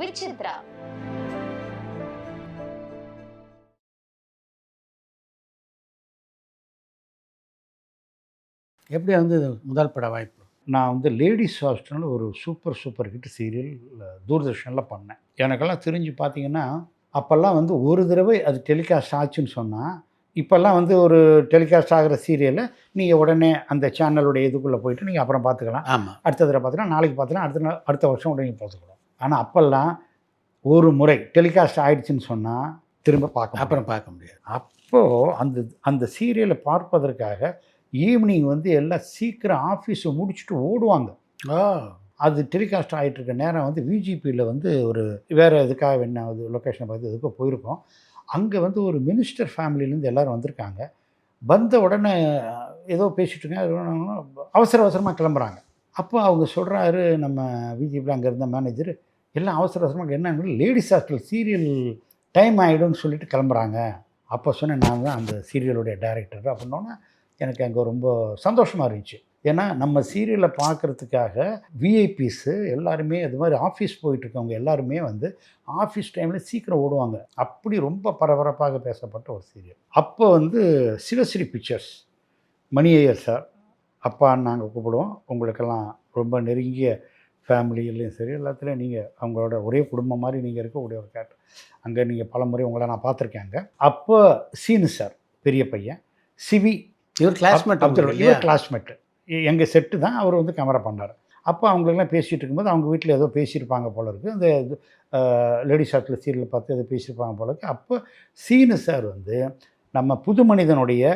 விசித்ரா. எப்படி வந்து முதல் பட வாய்ப்பு? நான் வந்து லேடீஸ் ஹாஸ்டல்னு ஒரு சூப்பர் ஹிட் சீரியல் தூர்தர்ஷனில் பண்ணேன். எனக்கெல்லாம் தெரிஞ்சு பார்த்தீங்கன்னா, அப்போல்லாம் வந்து ஒரு தடவை அது டெலிகாஸ்ட் ஆச்சுன்னு சொன்னா, இப்போல்லாம் வந்து ஒரு டெலிகாஸ்ட் ஆகிற சீரியல நீங்க உடனே அந்த சேனலுடைய இதுக்குள்ள போயிட்டு நீங்க அப்புறம் பார்த்துக்கலாம். ஆமா. அடுத்த தடவை பார்த்துக்கலாம், நாளைக்கு பார்த்துக்கலாம், அடுத்த வருஷம் உடனே பார்த்துக்கலாம். ஆனா அப்போல்லாம் ஒரு முறை டெலிகாஸ்ட் ஆயிடுச்சுன்னு சொன்னா, திரும்ப அப்புறம் பார்க்க முடியாது. அப்போ அந்த அந்த சீரியலை பார்ப்பதற்காக ஈவினிங் வந்து எல்லாம் சீக்கிரம் ஆஃபீஸை முடிச்சுட்டு ஓடுவாங்க. அது டெலிகாஸ்ட் ஆகிட்டு இருக்க நேரம் வந்து விஜிபியில் வந்து ஒரு வேறு எதுக்காக என்ன அது லொக்கேஷனை பார்த்து எதுக்கோ போயிருக்கோம். அங்கே வந்து ஒரு மினிஸ்டர் ஃபேமிலியிலேருந்து எல்லோரும் வந்திருக்காங்க. வந்த உடனே ஏதோ பேசிகிட்டு இருக்காங்க, அவசரமாக கிளம்புறாங்க. அப்போ அவங்க சொல்கிறாரு, நம்ம விஜிபியில் அங்கே இருந்த மேனேஜர், எல்லாம் அவசரமாக என்னன்னு லேடிஸ் ஹாஸ்டல் சீரியல் டைம் ஆகிடும்னு சொல்லிட்டு கிளம்புறாங்க. அப்போ சொன்னேன், நான் தான் அந்த சீரியலுடைய டைரக்டர் அப்படின்னோன்னே எனக்கு அங்கே ரொம்ப சந்தோஷமாக இருந்துச்சு. ஏன்னா நம்ம சீரியலை பார்க்குறதுக்காக விஐபிஸு எல்லாருமே அது மாதிரி ஆஃபீஸ் போயிட்டுருக்கவங்க எல்லாருமே வந்து ஆஃபீஸ் டைமில் சீக்கிரம் ஓடுவாங்க. அப்படி ரொம்ப பரபரப்பாக பேசப்பட்ட ஒரு சீரியல். அப்போ வந்து சிவஸ்ரீ பிக்சர்ஸ் மணி ஐயர் சார் அப்பான்னு நாங்கள் கூப்பிடுவோம். உங்களுக்கெல்லாம் ரொம்ப நெருங்கிய ஃபேமிலியிலையும் சரி எல்லாத்துலேயும் நீங்கள் அவங்களோட ஒரே குடும்பம் மாதிரி நீங்கள் இருக்கக்கூடிய ஒரு கேரக்டர். அங்கே நீங்கள் பல முறை உங்களை நான் பார்த்துருக்கேன் அங்கே. அப்போ சீனு சார் பெரிய பையன், சிவி இவர் கிளாஸ்மேட், இவர் கிளாஸ்மேட்டு, எங்கள் செட்டு தான். அவர் வந்து கேமரா பண்ணார். அப்போ அவங்களுக்கெல்லாம் பேசிகிட்டு இருக்கும்போது அவங்க வீட்டில் ஏதோ பேசியிருப்பாங்க போல இருக்குது. அந்த லேடிஸ் ஹாஸ்டல் சீரியல் பார்த்து ஏதோ பேசியிருப்பாங்க போல இருக்குது. அப்போ சீனு சார் வந்து நம்ம புது மனிதனுடைய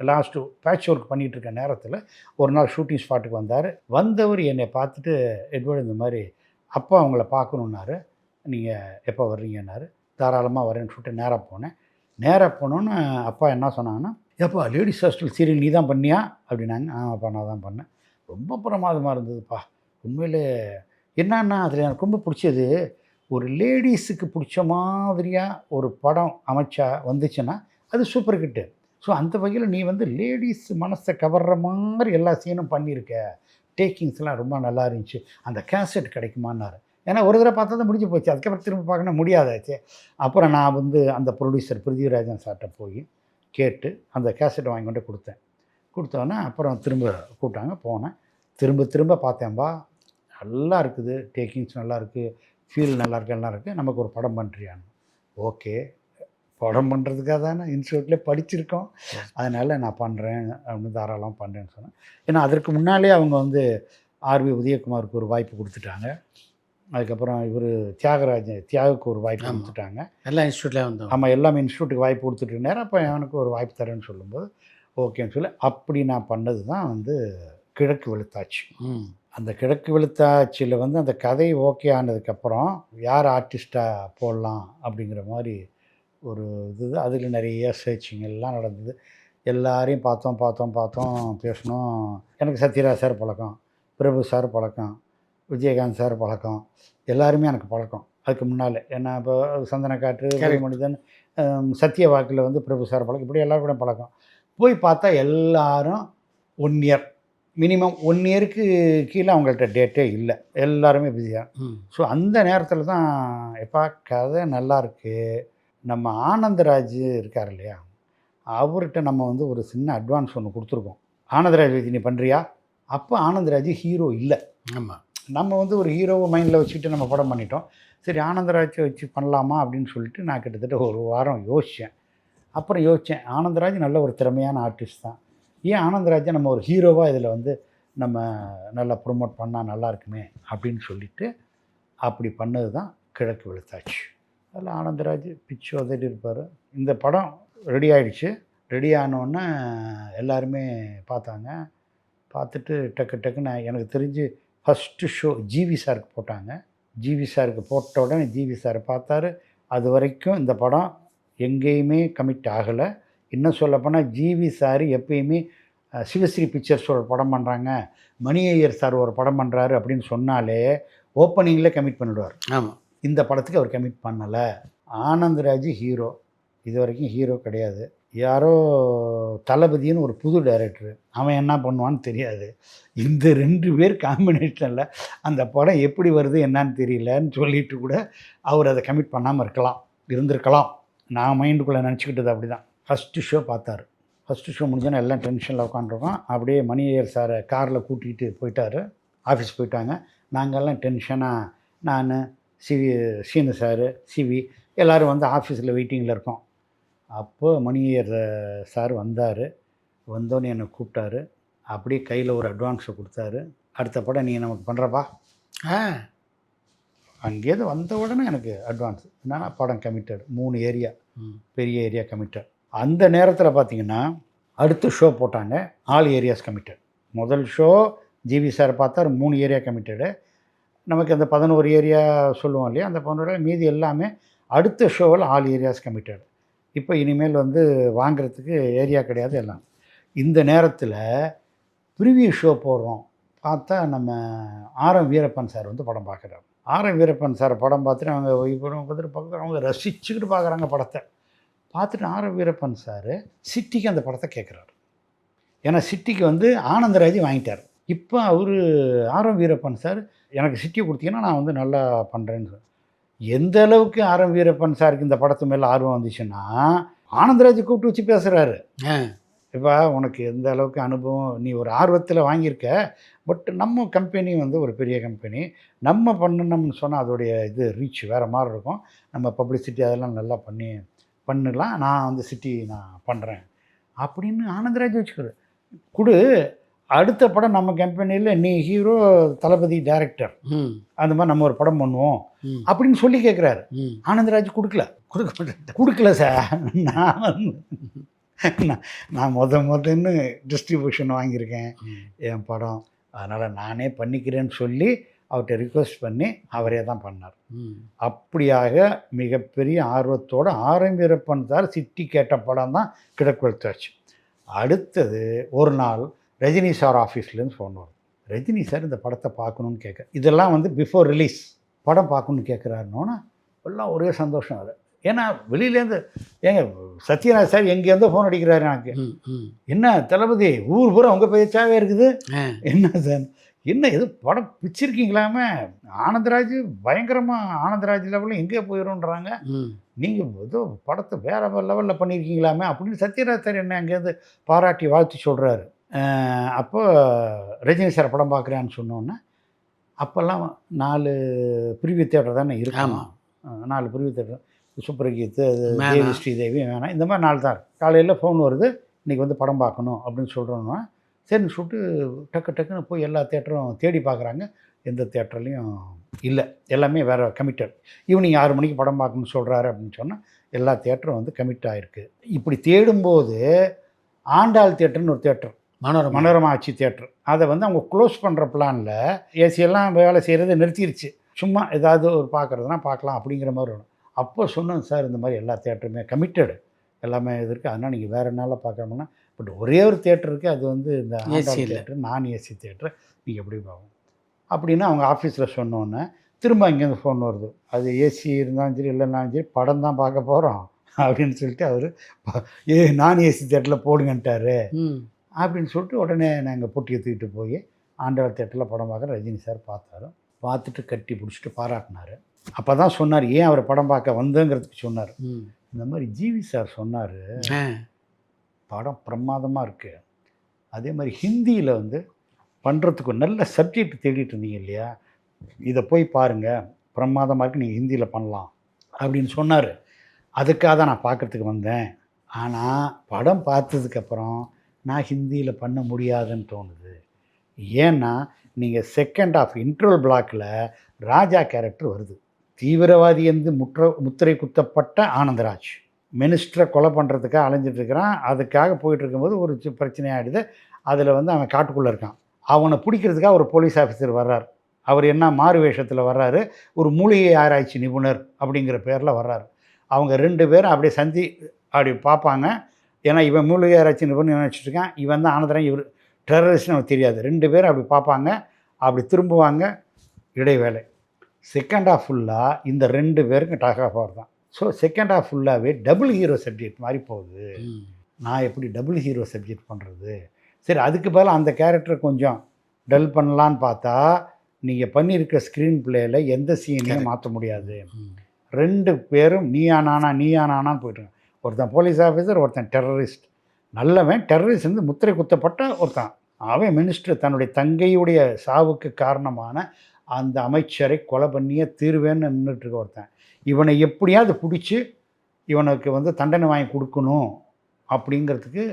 லாஸ்ட்டு பேட்ச் ஒர்க் பண்ணிகிட்டு இருக்க நேரத்தில் ஒரு நாள் ஷூட்டிங் ஸ்பாட்டுக்கு வந்தார். வந்தவர் என்னை பார்த்துட்டு, எட்வர்டு இந்த மாதிரி அப்பா அவங்கள பார்க்கணுன்னாரு, நீங்கள் எப்போ வர்றீங்கன்னாரு. தாராளமாக வரேன்னு சொல்லிட்டு நேராக போனோன்னு அப்பா என்ன சொன்னாங்கன்னா, ஏப்பா லேடிஸ் ஹாஸ்டல் சீரியல் நீ தான் பண்ணியா அப்படின்னாங்க. ஆமாப்பா நான் தான் பண்ணேன். ரொம்ப பிரமாதமாக இருந்ததுப்பா. உண்மையிலே என்னன்னா அதில் எனக்கு ரொம்ப பிடிச்சது, ஒரு லேடிஸுக்கு பிடிச்ச மாதிரியாக ஒரு படம் அமைச்சா வந்துச்சுன்னா அது சூப்பர் ஹிட்டு. ஸோ அந்த வகையில் நீ வந்து லேடிஸ் மனசை கவர்ற மாதிரி எல்லா சீனும் பண்ணியிருக்க, டேக்கிங்ஸ்லாம் ரொம்ப நல்லா இருந்துச்சு, அந்த கேசட் கிடைக்குமான்னாரு. ஏன்னா ஒரு தடவை பார்த்தா தான் முடிஞ்சு போச்சு, அதுக்கப்புறம் திரும்ப பார்க்கணும் முடியாதாச்சு. அப்புறம் நான் வந்து அந்த ப்ரொடியூசர் பிருத்திவிராஜன் சார்கிட்ட போய் கேட்டு அந்த கேசட்டை வாங்கி கொண்டு கொடுத்தோன்னே அப்புறம் திரும்ப கூப்பிட்டாங்க. போனேன், திரும்ப பார்த்தேன்பா, நல்லா இருக்குது, டேக்கிங்ஸ் நல்லா இருக்குது, ஃபீல் நல்லா இருக்குது, எல்லாம் இருக்குது, நமக்கு ஒரு படம் பண்ணுறியான்னு. ஓகே, படம் பண்ணுறதுக்காக தானே இன்ஸ்டியூட்லேயே படிச்சிருக்கோம், அதனால் நான் பண்ணுறேன் அப்படின்னு தாராளமாக பண்ணுறேன்னு சொன்னேன். ஏன்னா அதற்கு முன்னாலே அவங்க வந்து ஆர்வி உதயகுமாருக்கு ஒரு வாய்ப்பு கொடுத்துட்டாங்க. அதுக்கப்புறம் இவர் தியாகுக்கு ஒரு வாய்ப்பு கொடுத்துட்டாங்க. எல்லா இன்ஸ்டியூட்லேயும் வந்தோம். ஆமாம், எல்லாமே இன்ஸ்டியூட்டுக்கு வாய்ப்பு கொடுத்துட்டு நேரம். அப்போ எனக்கு ஒரு வாய்ப்பு தரேன்னு சொல்லும்போது ஓகேன்னு சொல்லி அப்படி நான் பண்ணது தான் வந்து கிழக்கு வெளுத்தாச்சு. அந்த கிழக்கு வெளுத்தாச்சியில் வந்து அந்த கதை ஓகே ஆனதுக்கப்புறம் யார் ஆர்டிஸ்ட்டாக போடலாம் அப்படிங்கிற மாதிரி ஒரு இது, அதில் நிறைய சர்ச்சிங் எல்லாம் நடந்தது. எல்லாரையும் பார்த்தோம் பேசணும். எனக்கு சத்யராஜ் சார் பழக்கம், பிரபு சார் பழக்கம், விஜயகாந்த் சார் பழக்கம், எல்லாருமே எனக்கு பழக்கம் அதுக்கு முன்னால். ஏன்னா இப்போ சந்தனக்காற்று, மனிதன், சத்திய வாக்கில் வந்து பிரபு சார் பழக்கம், இப்படி எல்லோரும் கூட பழக்கம். போய் பார்த்தா எல்லாரும் 1 இயர் மினிமம் 1 இயருக்கு கீழே அவங்கள்ட்ட டேட்டே இல்லை, எல்லாருமே பிஸியாக. ஸோ அந்த நேரத்தில் தான் எப்பா கதை நல்லாயிருக்கு, நம்ம ஆனந்தராஜ் இருக்கார் இல்லையா, அவர்கிட்ட நம்ம வந்து ஒரு சின்ன அட்வான்ஸ் ஒன்று கொடுத்துருக்கோம். ஆனந்தராஜ் வச்சு நீ பண்ணுறியா? அப்போ ஆனந்தராஜ் ஹீரோ இல்லை. ஆமாம், நம்ம வந்து ஒரு ஹீரோவை மைண்டில் வச்சுக்கிட்டு நம்ம படம் பண்ணிட்டோம். சரி ஆனந்தராஜை வச்சு பண்ணலாமா அப்படின்னு சொல்லிட்டு நான் கிட்டத்தட்ட ஒரு வாரம் யோசித்தேன். அப்புறம் யோசித்தேன், ஆனந்தராஜ் நல்ல ஒரு திறமையான ஆர்டிஸ்ட் தான், ஏன் ஆனந்தராஜை நம்ம ஒரு ஹீரோவாக இதில் வந்து நம்ம நல்லா ப்ரொமோட் பண்ணால் நல்லா இருக்குமே அப்படின்னு சொல்லிவிட்டு அப்படி பண்ணது தான் கிழக்கு வெளுத்தாச்சு. அதில் ஆனந்தராஜ் பிச்சு உதறி இருப்பார். இந்த படம் ரெடி ஆகிடுச்சு. ரெடி ஆனோடனே எல்லாருமே பார்த்தாங்க. பார்த்துட்டு டக்குன்னு எனக்கு தெரிஞ்சு ஃபஸ்ட்டு ஷோ ஜிவி சாருக்கு போட்டாங்க. ஜிவி சாருக்கு போட்ட உடனே ஜிவி சார் பார்த்தாரு. அது வரைக்கும் இந்த படம் எங்கேயுமே கமிட் ஆகலை. இன்னும் சொல்லப்போனால் ஜிவி சார் எப்பயுமே சிவஸ்ரீ பிக்சர்ஸ் ஒரு படம் பண்ணுறாங்க, மணி ஐயர் சார் ஒரு படம் பண்ணுறாரு அப்படின்னு சொன்னாலே ஓப்பனிங்கில் கமிட் பண்ணிவிடுவார். ஆமாம், இந்த படத்துக்கு அவர் கமிட் பண்ணலை. ஆனந்தராஜ் ஹீரோ, இது வரைக்கும் ஹீரோ கிடையாது. யாரோ தளபதின்னு ஒரு புது டைரக்டர், அவன் என்ன பண்ணுவான்னு தெரியாது. இந்த 2 பேர் காம்பினேஷனில் அந்த படம் எப்படி வருது என்னான்னு தெரியலன்னு சொல்லிட்டு கூட அவர் அதை கமிட் பண்ணாமல் இருந்திருக்கலாம். நான் மைண்டுக்குள்ளே நினச்சிக்கிட்டது அப்படி தான். ஃபஸ்ட்டு ஷோ பார்த்தாரு. ஃபஸ்ட்டு ஷோ முடிஞ்சோன்னா எல்லாம் டென்ஷனில் உட்காந்துருக்கோம். அப்படியே மணியர் சாரை காரில் கூட்டிகிட்டு போயிட்டார். ஆஃபீஸ் போயிட்டாங்க. நாங்கள்லாம் டென்ஷனாக நான், சீனு சாரு, சிவி எல்லோரும் வந்து ஆஃபீஸில் வெயிட்டிங்கில் இருக்கோம். அப்போ மணியர் சார் வந்தார். வந்தோடனே என்னை கூப்பிட்டாரு. அப்படியே கையில் ஒரு அட்வான்ஸை கொடுத்தாரு. அடுத்த படம் நீங்கள் நமக்கு பண்ணுறப்பா. அங்கேருந்து வந்த உடனே எனக்கு அட்வான்ஸ் என்னன்னா படம் கமிட்டட். 3 ஏரியா, பெரிய ஏரியா கமிட்டட். அந்த நேரத்தில் பார்த்தீங்கன்னா அடுத்த ஷோ போட்டாங்க, ஆல் ஏரியாஸ் கமிட்டட். முதல் ஷோ ஜிவி சார் பார்த்தார், 3 ஏரியா கமிட்டடு. நமக்கு அந்த 11 ஏரியா சொல்லுவோம் இல்லையா, அந்த 11 மீதி எல்லாமே அடுத்த ஷோவில் ஆல் ஏரியாஸ் கமிட்டட். இப்போ இனிமேல் வந்து வாங்கிறதுக்கு ஏரியா கிடையாது எல்லாம். இந்த நேரத்தில் ப்ரிவியூ ஷோ போடுறோம். பார்த்தா நம்ம ஆர்எம் வீரப்பன் சார் வந்து படம் பார்க்குறாரு. ஆர்எம் வீரப்பன் சார் படம் பார்த்துட்டு அவங்க பார்த்துட்டு அவங்க ரசிச்சுக்கிட்டு பார்க்குறாங்க படத்தை. பார்த்துட்டு ஆர்எம் வீரப்பன் சார் சிட்டிக்கு அந்த படத்தை கேட்குறாரு. ஏன்னா சிட்டிக்கு வந்து ஆனந்தராஜ் வாங்கிட்டார். இப்போ அவர் ஆர்எம் வீரப்பன் சார் எனக்கு சிட்டியை கொடுத்தீங்கன்னா நான் வந்து நல்லா பண்ணுறேன்னு சொல்லி, எந்த அளவுக்கு ஆர்எம் வீரப்பன் சாருக்கு இந்த படத்து மேலே ஆர்வம் வந்துச்சுன்னா ஆனந்தராஜை கூப்பிட்டு வச்சு பேசுகிறாரு. இப்போ உனக்கு எந்த அளவுக்கு அனுபவம், நீ ஒரு ஆர்வத்தில் வாங்கியிருக்க, பட் நம்ம கம்பெனி வந்து ஒரு பெரிய கம்பெனி, நம்ம பண்ணணும்னு சொன்னால் அதோடைய இது ரீச் வேறு மாதிரி இருக்கும். நம்ம பப்ளிசிட்டி அதெல்லாம் நல்லா பண்ணலாம். நான் வந்து சிட்டி நான் பண்ணுறேன் அப்படின்னு ஆனந்தராஜ் வச்சுக்கிறார். கொடு, அடுத்த படம் நம்ம கம்பெனியில் நீ ஹீரோ, தளபதி டைரக்டர், அந்த மாதிரி நம்ம ஒரு படம் பண்ணுவோம் அப்படின்னு சொல்லி கேட்குறாரு. ஆனந்தராஜ் கொடுக்கல சார். நான் முதன்னு டிஸ்ட்ரிபியூஷன் வாங்கியிருக்கேன் என் படம், அதனால் நானே பண்ணிக்கிறேன்னு சொல்லி அவர்கிட்ட ரிக்வெஸ்ட் பண்ணி அவரே தான் பண்ணார். அப்படியாக மிகப்பெரிய ஆர்வத்தோடு ஆர்எம் வீரப்பன் சார் சிட்டி கேட்ட படம் தான் கிழக்குவெழுத்தாச்சு. அடுத்தது ஒரு நாள் ரஜினி சார் ஆஃபீஸ்லேருந்து ஃபோன் வரும். ரஜினி சார் இந்த படத்தை பார்க்கணுன்னு கேட்க, இதெல்லாம் வந்து பிஃபோர் ரிலீஸ் படம் பார்க்கணுன்னு கேட்குறாருன்னோன்னா எல்லாம் ஒரே சந்தோஷம். அது ஏன்னா வெளியிலேருந்து ஏங்க சத்யராஜ் சார் எங்கேருந்தோ ஃபோன் அடிக்கிறாரு எனக்கு, என்ன தளபதி ஊர் பூரா உங்கள் பேச்சாவே இருக்குது, என்ன சார் என்ன எது படம் பிச்சிருக்கீங்களாமே, ஆனந்தராஜ் பயங்கரமாக ஆனந்தராஜ் லெவலில் எங்கே போயிடும்ன்றாங்க, நீங்கள் ஏதோ படத்தை வேறு லெவலில் பண்ணியிருக்கீங்களாமே அப்படின்னு சத்யராஜ் சார் என்ன அங்கேருந்து பாராட்டி வாழ்த்து சொல்கிறாரு. அப்போ ரஜினி சார் படம் பார்க்குறான்னு சொன்னோன்னே அப்போல்லாம் 4 பிரிவு தேட்டர் தானே இருக்காமா, 4 பிரிவு தேட்டர், சுப்ரகீத்து, தேவி ஸ்ரீதேவி வேணாம், இந்த மாதிரி 4 தான். காலையில் ஃபோன் வருது, இன்றைக்கி வந்து படம் பார்க்கணும் அப்படின்னு சொல்கிறோன்னா சரின்னு சொல்லிட்டு டக்குன்னு போய் எல்லா தேட்டரும் தேடி பார்க்குறாங்க. எந்த தேட்டர்லேயும் இல்லை, எல்லாமே வேறு கமிட்டட். ஈவினிங் 6 மணிக்கு படம் பார்க்கணும்னு சொல்கிறாரு அப்படின்னு சொன்னால் எல்லா தேட்டரும் வந்து கமிட் ஆகிருக்கு. இப்படி தேடும்போது ஆண்டாள் தேட்டர்னு ஒரு தேட்டர், மனோரமா ஆட்சி தேட்டர், அதை வந்து அவங்க க்ளோஸ் பண்ணுற பிளானில் ஏசியெல்லாம் வேலை செய்கிறத நிறுத்திடுச்சு. சும்மா ஏதாவது ஒரு பார்க்குறதுனா பார்க்கலாம் அப்படிங்கிற மாதிரி வரும். அப்போ சொன்னோம் சார் இந்த மாதிரி எல்லா தேட்டருமே கமிட்டடு எல்லாமே இது இருக்குது, அதனால் நீங்கள் வேறு நாளில் பார்க்கணும்னா, பட் ஒரே ஒரு தேட்டர் இருக்குது, அது வந்து இந்த ஆண்டாள் தேட்டர், நான் ஏசி தேட்டர், நீங்கள் எப்படி பார்க்கணும் அப்படின்னு அவங்க ஆஃபீஸில் சொன்னோன்னே திரும்ப அங்கேருந்து ஃபோன் வருது. அது ஏசி இருந்தாலும் சரி இல்லைனாலும் சரி படம் தான் பார்க்க போகிறோம் அப்படின்னு சொல்லிட்டு அவர் நான் ஏசி தேட்டரில் போடுங்கன்ட்டார் அப்படின்னு சொல்லிட்டு உடனே நாங்கள் பொட்டியை தூக்கிட்டு போய் ஆண்டாள் தேட்டரில் படம் பார்க்க ரஜினி சார் பார்த்தாரு. பார்த்துட்டு கட்டி பிடிச்சிட்டு பாராட்டினார். அப்போ தான் சொன்னார் ஏன் அவர் படம் பார்க்க வந்தேங்கிறதுக்கு சொன்னார். இந்த மாதிரி ஜிவி சார் சொன்னார், படம் பிரமாதமாக இருக்குது, அதே மாதிரி ஹிந்தியில் வந்து பண்ணுறதுக்கு ஒரு நல்ல சப்ஜெக்ட் தேடிட்டு இருந்தீங்க இல்லையா, இதை போய் பாருங்கள் பிரமாதமாக இருக்குது, நீங்கள் ஹிந்தியில் பண்ணலாம் அப்படின்னு சொன்னார். அதுக்காக தான் நான் பார்க்குறதுக்கு வந்தேன். ஆனால் படம் பார்த்ததுக்கப்புறம் நான் ஹிந்தியில் பண்ண முடியாதுன்னு தோணுது. ஏன்னா நீங்கள் செகண்ட் ஆஃப் இன்ட்ரோல் பிளாக்கில் ராஜா கேரக்டர் வருது. தீவிரவாதி என்று முத்திரை குத்தப்பட்ட ஆனந்தராஜ் மினிஸ்டரை கொலை பண்ணுறதுக்காக அலைஞ்சிட்ருக்கிறான். அதுக்காக போயிட்டுருக்கும்போது ஒரு பிரச்சனை ஆகிடுது. அதில் வந்து அவன் காட்டுக்குள்ளே இருக்கான். அவனை பிடிக்கிறதுக்காக ஒரு போலீஸ் ஆஃபீஸர் வர்றார். அவர் என்ன மாறு வேஷத்தில் வர்றாரு, ஒரு மூலிகை ஆராய்ச்சி நிபுணர் அப்படிங்கிற பேரில் வர்றாரு. அவங்க 2 பேரும் அப்படியே அப்படி பார்ப்பாங்க. ஏன்னா இவன் மூலிகை ஆராய்ச்சி நிபுணர் நினச்சிட்ருக்கான், இவன் தான் ஆனந்தராஜ், இவர் டெரரிஸ்ட்னு அவனுக்கு தெரியாது. 2 பேரும் அப்படி பார்ப்பாங்க, அப்படி திரும்புவாங்க, இடைவேளை. செகண்ட் ஆஃப் ஃபுல்லாக இந்த 2 பேருக்கும் டாக் ஆஃப் ஆர் தான். ஸோ செகண்ட் ஆஃப் ஃபுல்லாகவே டபுள் ஹீரோ சப்ஜெக்ட் மாதிரி போகுது. நான் எப்படி டபுள் ஹீரோ சப்ஜெக்ட் பண்ணுறது? சரி, அதுக்கு பதிலா அந்த கேரக்டரை கொஞ்சம் டல் பண்ணலான்னு பார்த்தா, நீங்கள் பண்ணியிருக்க ஸ்க்ரீன் பிளேயில் எந்த சீனையும் மாற்ற முடியாது. 2 பேரும் நீயா நானா நீயா நானான்னு போயிட்டுருங்க. ஒருத்தன் போலீஸ் ஆஃபீஸர், ஒருத்தன் டெரரிஸ்ட். நல்லவன் டெரரிஸ்ட் வந்து முத்திரை குத்தப்பட்ட ஒருத்தன். அவன் மினிஸ்டர் தன்னுடைய தங்கையுடைய சாவுக்கு காரணமான அந்த அமைச்சரை கொலை பண்ணியே தீர்வேன்னு நின்றுட்டுருக்க ஒருத்தன். இவனை எப்படியாவது பிடிச்சி இவனுக்கு வந்து தண்டனை வாங்கி கொடுக்கணும் அப்படிங்கிறதுக்கு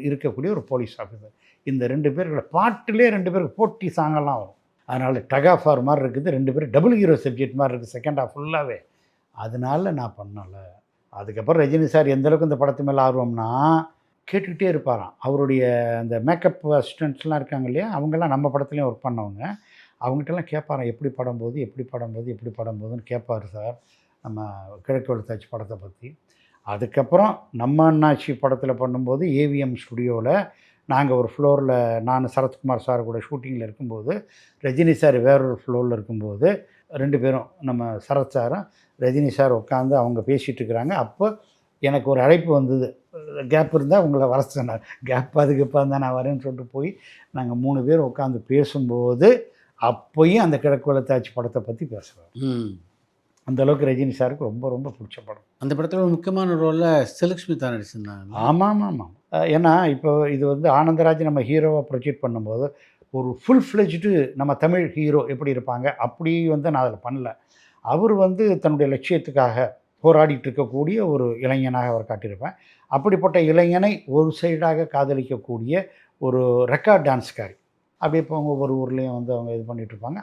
இருக்கக்கூடிய ஒரு போலீஸ் ஆஃபீஸர். இந்த 2 பேரோட பாட்டிலே 2 பேருக்கு போட்டி சாங்கெல்லாம் வரும். அதனால் டக் ஆஃப் வார் மாதிரி இருக்குது. 2 பேரும் டபுள் ஹீரோ சப்ஜெக்ட் மாதிரி இருக்குது செகண்ட் ஹாஃப் ஃபுல்லாகவே. அதனால நான் பண்ணலை. அதுக்கப்புறம் ரஜினி சார் எந்தளவுக்கு இந்த படத்து மேலே ஆர்வம்னா கேட்டுக்கிட்டே இருப்பாராம். அவருடைய அந்த மேக்கப் அசிஸ்டண்ட்ஸ்லாம் இருக்காங்க இல்லையா, அவங்கெல்லாம் நம்ம படத்துலேயும் ஒர்க் பண்ணவங்க. அவங்ககிட்டலாம் கேட்பாராம், எப்படி படம் போகுது எப்படி படம் போகுது எப்படி படம் போகுதுன்னு கேட்பார் சார் நம்ம கிழக்கு வெளுத்தாச்சி படத்தை பற்றி. அதுக்கப்புறம் நம்ம அண்ணாச்சி படத்தில் பண்ணும்போது ஏவிஎம் ஸ்டுடியோவில் நாங்கள் ஒரு ஃப்ளோரில் நான் சரத்குமார் சார் கூட ஷூட்டிங்கில் இருக்கும்போது, ரஜினி சார் வேறொரு ஃப்ளோரில் இருக்கும்போது 2 பேரும் நம்ம சரத் சாரும் ரஜினி சார் உட்காந்து அவங்க பேசிகிட்டு இருக்கிறாங்க. அப்போ எனக்கு ஒரு அழைப்பு வந்தது, கேப் இருந்தால் உங்களை வர சொன்னார். கேப் அதுக்குப்பா இருந்தால் நான் வரேன்னு சொல்லிட்டு போய் நாங்கள் 3 பேர் உட்காந்து பேசும்போது அப்போயும் அந்த கிழக்கு வெளுத்தாச்சி படத்தை பற்றி பேசுகிறோம். அந்தளவுக்கு ரஜினி சாருக்கு ரொம்ப ரொம்ப பிடிச்ச படம். அந்த படத்தில் ஒரு முக்கியமான ரோலில் செலக்ஷ்மி தான் நடிச்சிருந்தாங்க. ஆமாம் ஆமாம். ஏன்னா இப்போ இது வந்து ஆனந்தராஜ் நம்ம ஹீரோவை ப்ரொஜெக்ட் பண்ணும்போது ஒரு ஃபுல் ஃப்ளெஜ்டு நம்ம தமிழ் ஹீரோ எப்படி இருப்பாங்க அப்படி வந்து நான் அதில் பண்ணல. அவர் வந்து தன்னுடைய லட்சியத்துக்காக போராடிட்டு இருக்கக்கூடிய ஒரு இளைஞனாக அவர் காட்டியிருப்பேன். அப்படிப்பட்ட இளைஞனை ஒரு சைடாக காதலிக்கக்கூடிய ஒரு ரெக்கார்ட் டான்ஸ்காரி. அப்படி இப்போ அவங்க ஒவ்வொரு ஊர்லேயும் வந்து அவங்க இது பண்ணிகிட்ருப்பாங்க.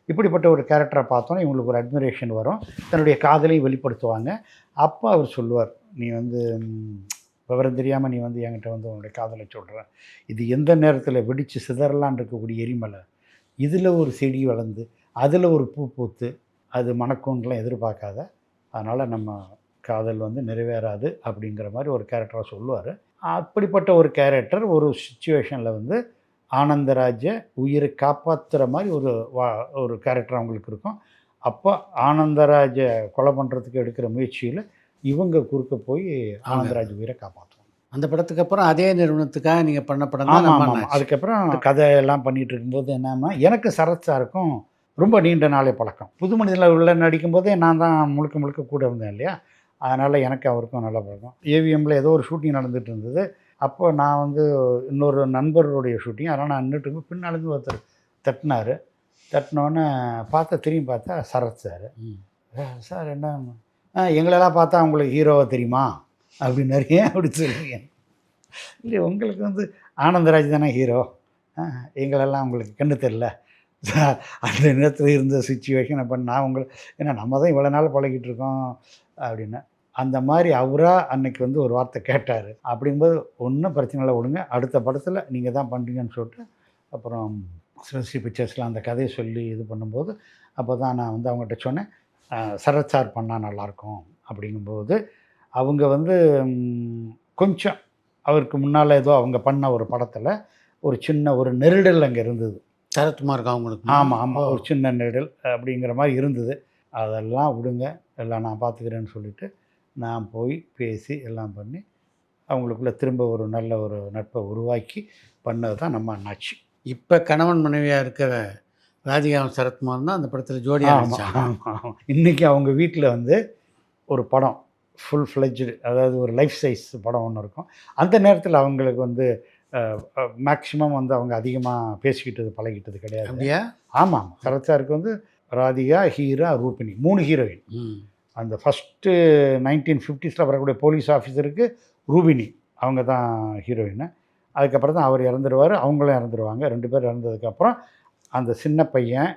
இப்படிப்பட்ட ஒரு கேரக்டரை பார்த்தோன்னா இவங்களுக்கு ஒரு அட்மிரேஷன் வரும். தன்னுடைய காதலை வெளிப்படுத்துவாங்க. அப்போ அவர் சொல்லுவார், நீ வந்து விவரம் தெரியாமல் நீ வந்து என்கிட்ட வந்து உன்னுடைய காதலை சொல்கிற, இது எந்த நேரத்தில் வெடித்து சிதறலான் இருக்கக்கூடிய எரிமலை, இதில் ஒரு செடி வளர்ந்து அதில் ஒரு பூ பூத்து அது மணக்கும்லாம் எதிர்பார்க்காத, அதனால் நம்ம காதல் வந்து நிறைவேறாது அப்படிங்கிற மாதிரி ஒரு கேரக்டராக சொல்லுவார். அப்படிப்பட்ட ஒரு கேரக்டர் ஒரு சிச்சுவேஷனில் வந்து ஆனந்தராஜை உயிரை காப்பாற்றுற மாதிரி ஒரு கேரக்டர் அவங்களுக்கு இருக்கும். அப்போ ஆனந்தராஜை கொலை பண்ணுறதுக்கு எடுக்கிற முயற்சியில் இவங்க குறுக்க போய் ஆனந்தராஜ் உயிரை காப்பாற்றுவாங்க. அந்த படத்துக்கு அப்புறம் அதே நிறுவனத்துக்காக நீங்கள் பண்ண படம் தான். ஆமாம். அதுக்கப்புறம் கதையெல்லாம் பண்ணிகிட்டு இருக்கும்போது என்னன்னா, எனக்கு சரத் சாருக்கும் ரொம்ப நீண்ட நாளே பழக்கம். புது மனிதனில் உள்ள நடிக்கும்போதே நான் தான் முழுக்க முழுக்க கூட இருந்தேன் இல்லையா, அதனால் எனக்கு அவருக்கும் நல்ல பழக்கம். ஏவிஎம்மில் ஏதோ ஒரு ஷூட்டிங் நடந்துகிட்டு இருந்தது. அப்போ நான் வந்து இன்னொரு நண்பருடைய ஷூட்டிங், அதனால் நான் நின்றுட்டு இருக்கும். பின்னாலேருந்து ஒருத்தர் தட்டினார். தட்டினோன்னே திரும்பி பார்த்தா சரத் சார். சார் என்ன, எங்களெல்லாம் பார்த்தா உங்களுக்கு ஹீரோவை தெரியுமா அப்படின்னாரு. ஏன் அப்படி சொல்லுவீங்க? இல்லை, உங்களுக்கு வந்து ஆனந்தராஜ் தானே ஹீரோ, எங்களெல்லாம் உங்களுக்கு கண்டு தெரில. அந்த நேரத்தில் இருந்த சுச்சுவேஷன் அப்போ நான் ஏன்னா நம்ம தான் இவ்வளோ நாள் பழகிட்டு இருக்கோம் அப்படின்னு அந்த மாதிரி அவராக அன்னைக்கு வந்து ஒரு வார்த்தை கேட்டார். அப்படிங்கும்போது ஒன்றும் பிரச்சனை இல்லை, விடுங்க, அடுத்த படத்தில் நீங்கள் தான் பண்ணுறீங்கன்னு சொல்லிட்டு அப்புறம் சிவஸ்ரீ பிக்சர்ஸில் அந்த கதையை சொல்லி இது பண்ணும்போது அப்போ தான் நான் வந்து அவங்ககிட்ட சொன்னேன், சரத் சார் பண்ணால் நல்லாயிருக்கும். அப்படிங்கும்போது அவங்க வந்து கொஞ்சம் அவருக்கு முன்னால் ஏதோ அவங்க பண்ண ஒரு படத்தில் ஒரு சின்ன ஒரு நெருடல் அங்கே இருந்தது. சரத்குமாருக்கு அவங்களுக்கு. ஆமாம், ஒரு சின்ன நெருடல் அப்படிங்கிற மாதிரி இருந்தது. அதெல்லாம் விடுங்க, எல்லாம் நான் பார்த்துக்கிறேன்னு சொல்லிவிட்டு நான் போய் பேசி எல்லாம் பண்ணி அவங்களுக்குள்ள திரும்ப ஒரு நல்ல ஒரு நட்பை உருவாக்கி பண்ணது தான் நம்ம அண்ணாச்சி. இப்போ கணவன் மனைவியாக இருக்கிற ராதிகாவும் சரத்குமார் தான் அந்த படத்தில் ஜோடியாக. ஆமாம். இன்றைக்கி அவங்க வீட்டில் வந்து ஒரு படம் ஃபுல் ஃப்ளெஜ்டு, அதாவது ஒரு லைஃப் சைஸ் படம் ஒன்று இருக்கும். அந்த நேரத்தில் அவங்களுக்கு வந்து மேக்ஸிமம் வந்து அவங்க அதிகமாக பேசிக்கிட்டது பழகிட்டது கிடையாது. அப்படியா? ஆமாம். சரத் சாருக்கு வந்து ராதிகா, ஹீரா, ரூபினி 3 ஹீரோயின். அந்த ஃபஸ்ட்டு 1950s வரக்கூடிய போலீஸ் ஆஃபீஸருக்கு ரூபினி அவங்க தான் ஹீரோயின். அதுக்கப்புறம் தான் அவர் இறந்துடுவார், அவங்களும் இறந்துடுவாங்க. 2 பேர் இறந்ததுக்கப்புறம் அந்த சின்ன பையன்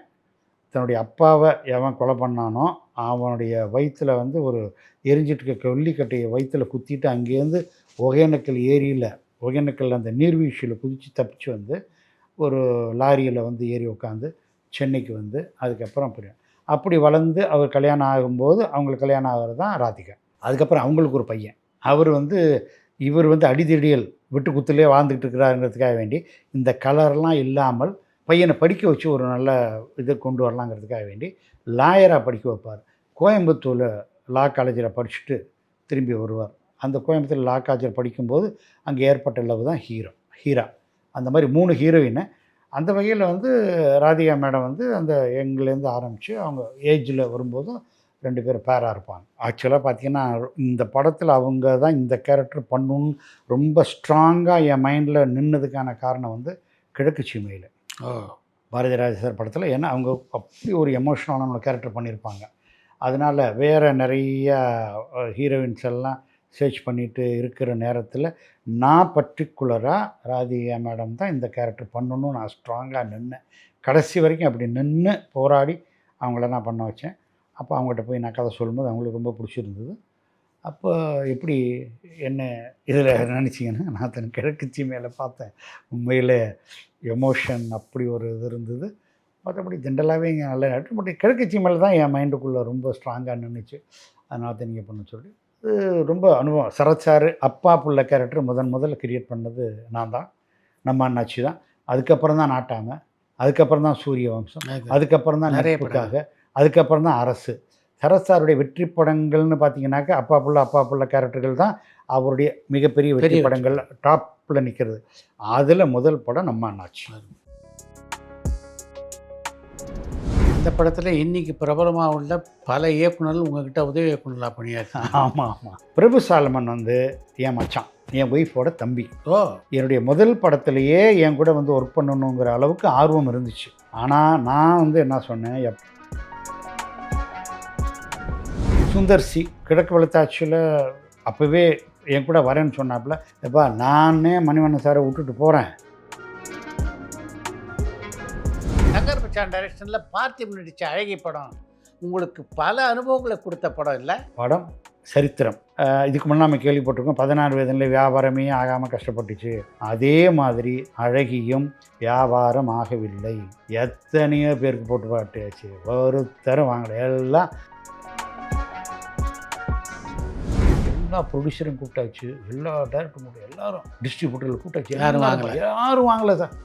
தன்னுடைய அப்பாவை எவன் கொலை பண்ணானோ அவனுடைய வயிற்றில் வந்து ஒரு எரிஞ்சிட்டு இருக்க கொல்லிக்கட்டையை வயிற்றில் குத்திட்டு அங்கேருந்து ஒகேனக்கல் அந்த நீர்வீழ்ச்சியில் குதித்து தப்பிச்சு வந்து ஒரு லாரியில் வந்து ஏறி உட்காந்து சென்னைக்கு வந்து அதுக்கப்புறம் அப்படி வளர்ந்து அவர் கல்யாணம் ஆகும்போது அவங்களுக்கு கல்யாணம் ஆகிறது தான் ராதிகா. அதுக்கப்புறம் அவங்களுக்கு ஒரு பையன். இவர் வந்து அடிதடியல் விட்டு குத்துலேயே வாழ்ந்துக்கிட்டு இருக்கிறாருங்கிறதுக்காக வேண்டி இந்த கலர்லாம் இல்லாமல் பையனை படிக்க வச்சு ஒரு நல்ல இதை கொண்டு வரலாங்கிறதுக்காக வேண்டி லாயராக படிக்க வைப்பார். கோயம்புத்தூரில் லா காலேஜில் படிச்சுட்டு திரும்பி வருவார். அந்த கோயம்புத்தூர் லா காலேஜில் படிக்கும்போது அங்கே ஏற்பட்ட லவ் தான் ஹீரா. அந்த மாதிரி 3 ஹீரோயினு. அந்த வகையில் வந்து ராதிகா மேடம் வந்து அந்த எங்கலேருந்து ஆரம்பித்து அவங்க ஏஜில் வரும்போதும் 2 பேரும் பேராக இருப்பாங்க. ஆக்சுவலாக பார்த்தீங்கன்னா இந்த படத்தில் அவங்க தான் இந்த கேரக்டர் பண்ணணுன்னு ரொம்ப ஸ்ட்ராங்காக என் மைண்டில் நின்னதுக்கான காரணம் வந்து கிழக்கு சீமையில் பாரதிராஜ சார் படத்தில். ஏன்னா அவங்க அப்படி ஒரு எமோஷ்னலான கேரக்டர் பண்ணியிருப்பாங்க. அதனால் வேறு நிறைய ஹீரோயின்ஸ் எல்லாம் சர்ச் பண்ணிட்டு இருக்கிற நேரத்தில் நான் பர்டிகுலராக ராதிகா மேடம் தான் இந்த கேரக்டர் பண்ணணும்னு நான் ஸ்ட்ராங்காக நின்னேன். கடைசி வரைக்கும் அப்படி நின்று போராடி அவங்கள நான் பண்ண வச்சேன். அப்போ அவங்ககிட்ட போய் நான் கதை சொல்லும்போது அவங்களுக்கு ரொம்ப பிடிச்சிருந்தது. அப்போ எப்படி என்ன இதில் நினச்சிங்கன்னா நான் தன் கிழக்கு சீமையில் பார்த்தேன். உண்மையில் எமோஷன் அப்படி ஒரு இது இருந்தது. மற்றபடி ஜென்ரலாகவே இங்கே நல்ல நட்டு. பட் கிழக்கு சீமையில் தான் என் மைண்டுக்குள்ளே ரொம்ப ஸ்ட்ராங்காக நின்றுச்சு. அதனால தான் நீங்கள் பண்ண சொல்லி இது ரொம்ப அனுபவம். சரத் சார் அப்பா புள்ள கேரக்டர் முதல்ல கிரியேட் பண்ணது நான் தான். நம்ம அண்ணாச்சி தான். அதுக்கப்புறம் தான் நாட்டாமை, அதுக்கப்புறம் தான் சூரிய வம்சம், அதுக்கப்புறம் தான் நெறையப்புக்காக, அதுக்கப்புறம் தான் அரசு. சரத் சாருடைய வெற்றி படங்கள்னு பார்த்தீங்கன்னாக்கா அப்பா புள்ள கேரக்டர்கள் தான் அவருடைய மிகப்பெரிய வெற்றி படங்கள் டாப்பில் நிற்கிறது. அதில் முதல் படம் நம்ம அண்ணாச்சி. இந்த படத்தில் இன்றைக்கி பிரபலமாக உள்ள பல இயக்குநர்கள் உங்கள்கிட்ட உதவி இயக்குநர்களாக பணியாச்சு. ஆமாம். பிரபு சாலமன் வந்து என் மச்சான், என் ஒய்ஃபோட தம்பி. என்னுடைய முதல் படத்துலையே என் கூட வந்து ஒர்க் பண்ணணுங்கிற அளவுக்கு ஆர்வம் இருந்துச்சு. ஆனால் நான் வந்து என்ன சொன்னேன், சுந்தர் சி கிழக்கு வெளுத்தாட்சியில் அப்போவே என் கூட வரேன்னு சொன்னாப்புல, எப்பா நானே மணிவண்ணன் சாரை விட்டுட்டு போகிறேன். சங்கர் பச்சான் டைரக்ஷனில் பார்த்திபன் நடித்த அழகி படம் உங்களுக்கு பல அனுபவங்களை கொடுத்த படம் இல்லை? படம் சரித்திரம். இதுக்கு முன்னாடி நம்ம கேள்விப்பட்டிருக்கோம் 16 வயதில் வியாபாரமே ஆகாமல் கஷ்டப்பட்டுச்சு. அதே மாதிரி அழகியும் வியாபாரம் ஆகவில்லை. எத்தனையோ பேருக்கு போட்டு பாட்டியாச்சு, ஒருத்தரும் வாங்கலை. எல்லா ப்ரொடியூசரும் கூப்பிட்டாச்சு, எல்லா டேரக்டரும் கூப்பிட்டு, எல்லாரும் டிஸ்ட்ரிபியூட்டரில் கூப்பிட்டாச்சு, யாரும் வாங்கலை சார்.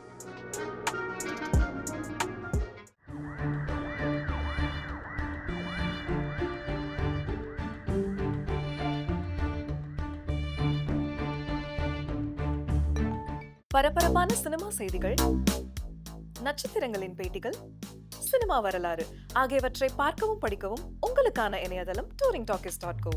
பரபரப்பான சினிமா செய்திகள், நட்சத்திரங்களின் பேட்டிகள், சினிமா வரலாறு ஆகியவற்றை பார்க்கவும் படிக்கவும் உங்களுக்கான இணையதளம் touringtalkies.co.